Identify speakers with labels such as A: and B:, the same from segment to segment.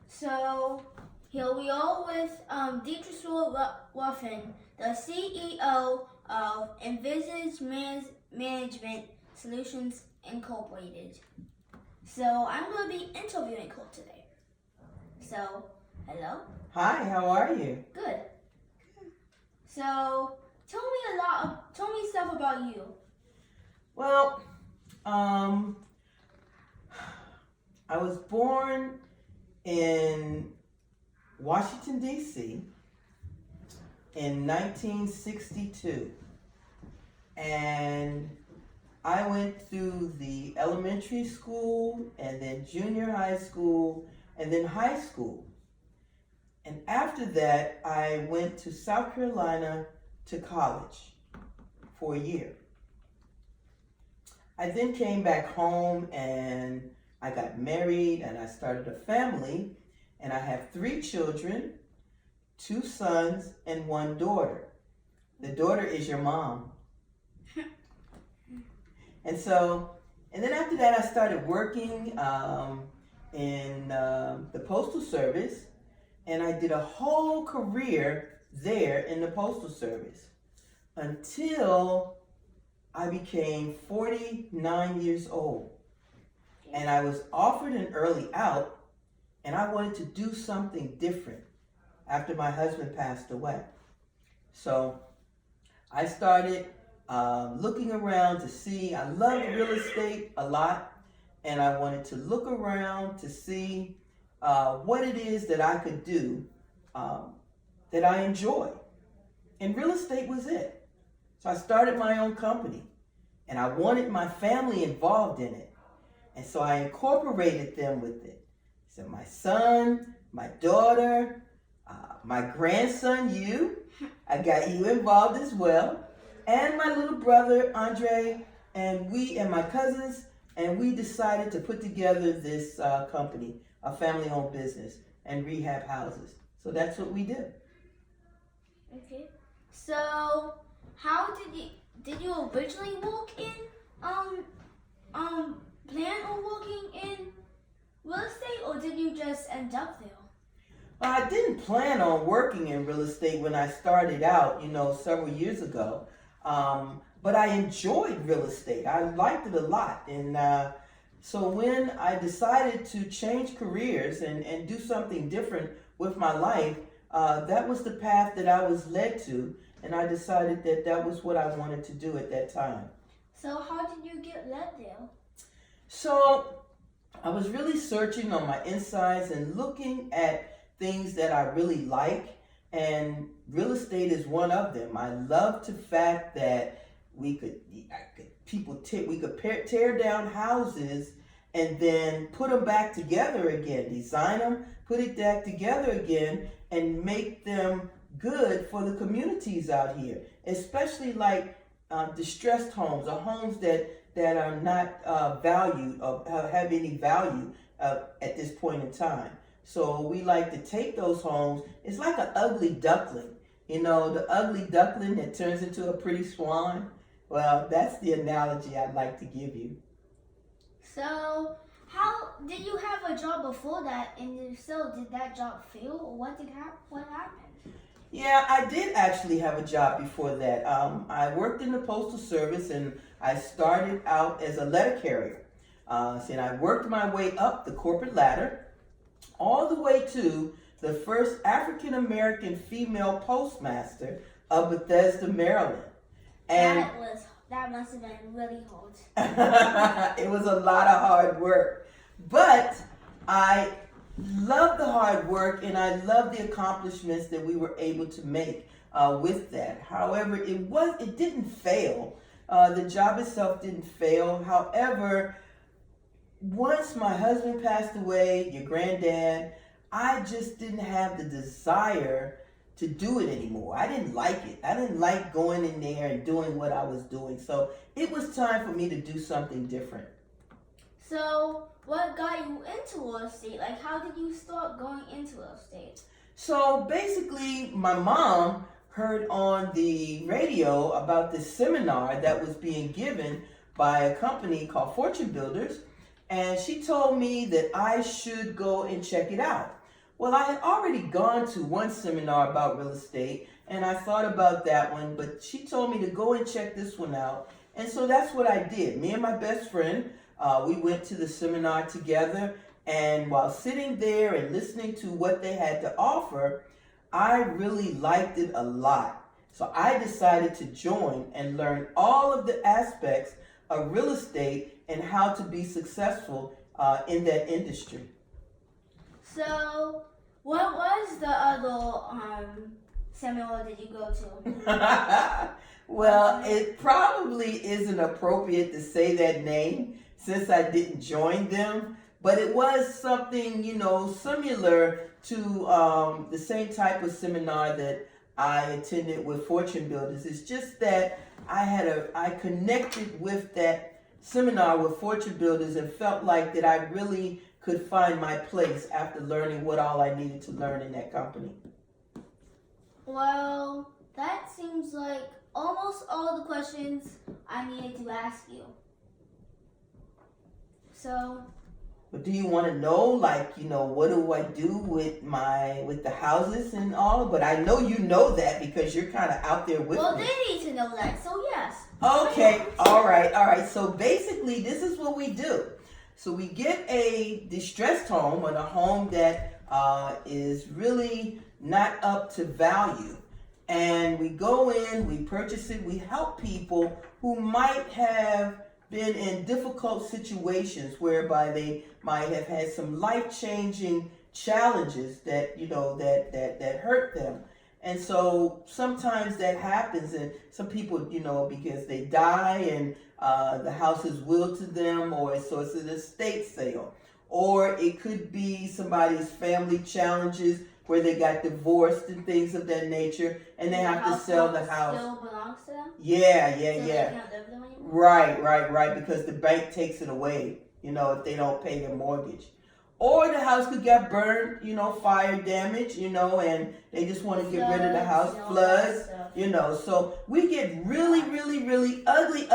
A: So here we are with Dietrich Ruffin, the CEO of Envisage Management Solutions Incorporated. So I'm going to be interviewing her today. So, hello.
B: Hi, how are you?
A: Good. So tell me stuff about you.
B: Well, I was born in Washington, D.C. in 1962. And I went through the elementary school and then junior high school and then high school. And after that, I went to South Carolina to college for a year. I then came back home and I got married and I started a family, and I have 3 children, 2 sons and 1 daughter. The daughter is your mom. And then after that I started working in the Postal Service, and I did a whole career there in the Postal Service until I became 49 years old. And I was offered an early out, and I wanted to do something different after my husband passed away. So I started looking around to see. I loved real estate a lot, and I wanted to look around to see what it is that I could do that I enjoy. And real estate was it. So I started my own company, and I wanted my family involved in it. And so I incorporated them with it. So my son, my daughter, my grandson, I got you involved as well, and my little brother, Andre, and my cousins, and we decided to put together this company, a family-owned business, and rehab houses. So that's what we did.
A: Okay. So how did you originally work in plan on working in real estate, or did you just end up there?
B: Well, I didn't plan on working in real estate when I started out, several years ago. But I enjoyed real estate. I liked it a lot. And so when I decided to change careers and do something different with my life, that was the path that I was led to. And I decided that that was what I wanted to do at that time.
A: So how did you get led there?
B: So I was really searching on my insides and looking at things that I really like, and real estate is one of them. I love the fact that we could tear down houses and then put them back together again, design them, put it back together again, and make them good for the communities out here, especially like distressed homes or homes that are not valued or have any value at this point in time. So we like to take those homes. It's like an ugly duckling, the ugly duckling that turns into a pretty swan. Well, that's the analogy I'd like to give you.
A: So how did you have a job before that, and if so, did that job fail, or what happened?
B: Yeah, I did actually have a job before that. I worked in the Postal Service, and I started out as a letter carrier. And I worked my way up the corporate ladder, all the way to the first African American female postmaster of Bethesda, Maryland.
A: And that must have been really hard.
B: It was a lot of hard work, but I love the hard work, and I love the accomplishments that we were able to make with that. However, it didn't fail. The job itself didn't fail. However, once my husband passed away, your granddad, I just didn't have the desire to do it anymore. I didn't like it. I didn't like going in there and doing what I was doing. So it was time for me to do something different.
A: So what got you into real estate? Like, how did you start going into real estate?
B: So basically, my mom heard on the radio about this seminar that was being given by a company called Fortune Builders, and she told me that I should go and check it out. Well, I had already gone to one seminar about real estate, and I thought about that one, but she told me to go and check this one out. And so that's what I did. Me and my best friend, we went to the seminar together, and while sitting there and listening to what they had to offer, I really liked it a lot. So I decided to join and learn all of the aspects of real estate and how to be successful in that industry.
A: So, what was the other seminar did you go to?
B: Well, it probably isn't appropriate to say that name since I didn't join them, but it was something, similar to the same type of seminar that I attended with Fortune Builders. It's just that I connected with that seminar with Fortune Builders and felt like that I really could find my place after learning what all I needed to learn in that company.
A: Well, that seems like almost all the questions I needed to ask you. So,
B: but do you want to know, what do I do with the houses and all? But I know you know that because you're kind of out there with me.
A: Well, they need to know that, so yes.
B: Okay, all right. So basically, this is what we do. So we get a distressed home or a home that is really not up to value. And we go in, we purchase it, we help people who might have been in difficult situations whereby they might have had some life-changing challenges that that hurt them. And so sometimes that happens, and some people, because they die and the house is willed to them, or so it's an estate sale, or it could be somebody's family challenges where they got divorced and things of that nature, and they have to sell the house.
A: Still belongs to them?
B: Yeah.
A: So they can't live there anymore?
B: Right, because the bank takes it away, if they don't pay their mortgage. Or the house could get burned, fire damage, and they just want to get rid of the house, floods, So we get really, really, really ugly,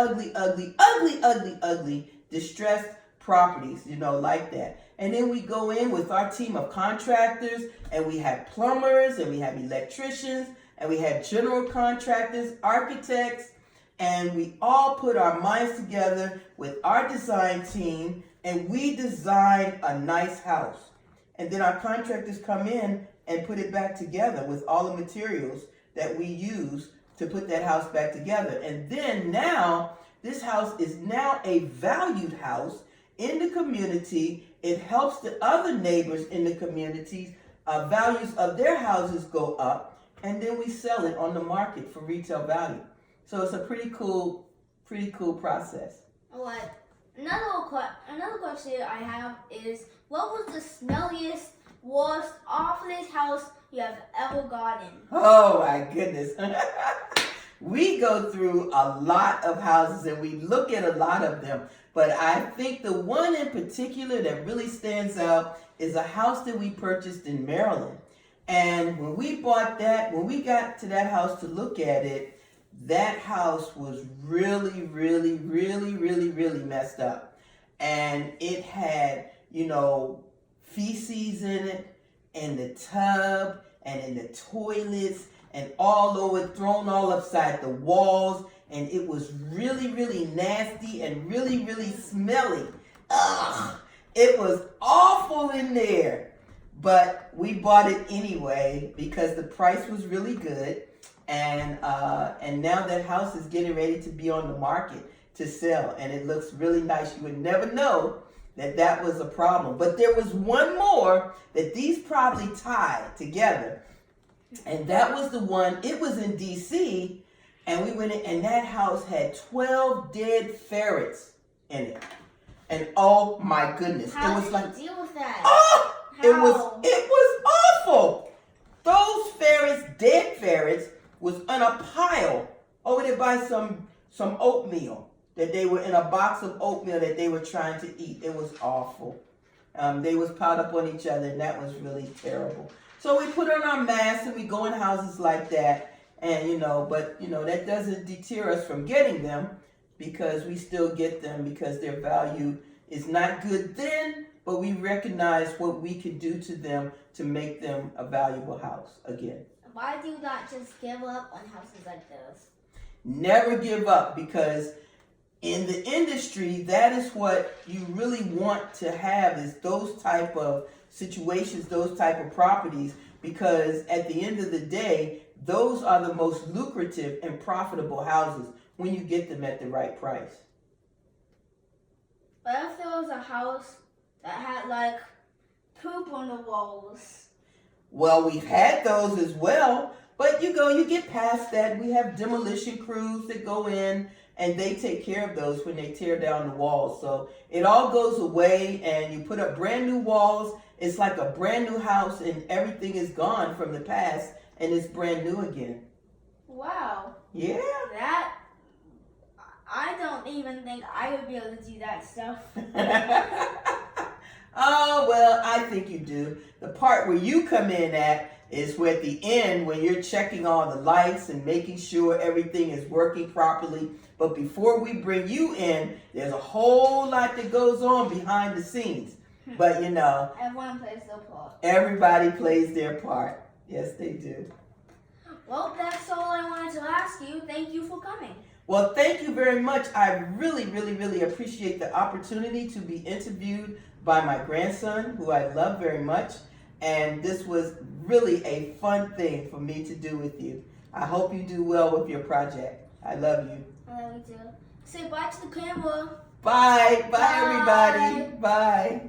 B: distressed properties, like that. And then we go in with our team of contractors, and we have plumbers, and we have electricians, and we have general contractors, architects, and we all put our minds together with our design team, and we design a nice house. And then our contractors come in and put it back together with all the materials that we use to put that house back together. And then now, this house is now a valued house in the community. It helps the other neighbors in the communities. Values of their houses go up, and then we sell it on the market for retail value. So it's a pretty cool process.
A: What? Another question I have is, what was the smelliest, worst, awfulest house you have ever gotten?
B: Oh my goodness. We go through a lot of houses and we look at a lot of them. But I think the one in particular that really stands out is a house that we purchased in Maryland. And when we got to that house to look at it, that house was really, really, really, really, really messed up. And it had, feces in it, in the tub, and in the toilets, and all over, thrown all upside the walls. And it was really, really nasty and really, really smelly. Ugh! It was awful in there. But we bought it anyway because the price was really good. And now that house is getting ready to be on the market to sell, and it looks really nice. You would never know that was a problem. But there was one more that these probably tied together, and that was the one. It was in D.C., and we went in, and that house had 12 dead ferrets in it. And oh my goodness,
A: How
B: it was
A: did you deal with that?
B: Oh,
A: How?
B: it was awful. Those ferrets, dead ferrets, was on a pile over there by some oatmeal that they were in a box of oatmeal that they were trying to eat. It was awful. They was piled up on each other, and that was really terrible. So we put on our masks and we go in houses like that, and but that doesn't deter us from getting them, because we still get them because their value is not good then but we recognize what we could do to them to make them a valuable house again.
A: Why do you not just give up on houses like this?
B: Never give up, because in the industry, that is what you really want to have, is those type of situations, those type of properties, because at the end of the day, those are the most lucrative and profitable houses when you get them at the right price.
A: What if there was a house that had like poop on the walls?
B: Well, we've had those as well, but you get past that. We have demolition crews that go in and they take care of those when they tear down the walls. So it all goes away and you put up brand new walls. It's like a brand new house and everything is gone from the past and it's brand new again.
A: Wow.
B: Yeah.
A: That, I don't even think I would be able to do that stuff.
B: Oh, well, I think you do. The part where you come in at is where at the end, when you're checking all the lights and making sure everything is working properly. But before we bring you in, there's a whole lot that goes on behind the scenes. But
A: Everyone plays their part.
B: Everybody plays their part. Yes, they do.
A: Well, that's all I wanted to ask you. Thank you for coming.
B: Well, thank you very much. I really, really, really appreciate the opportunity to be interviewed by my grandson, who I love very much. And this was really a fun thing for me to do with you. I hope you do well with your project. I love you.
A: I love you too. Say bye to the camera.
B: Bye. Bye,
A: Bye.
B: everybody. Bye.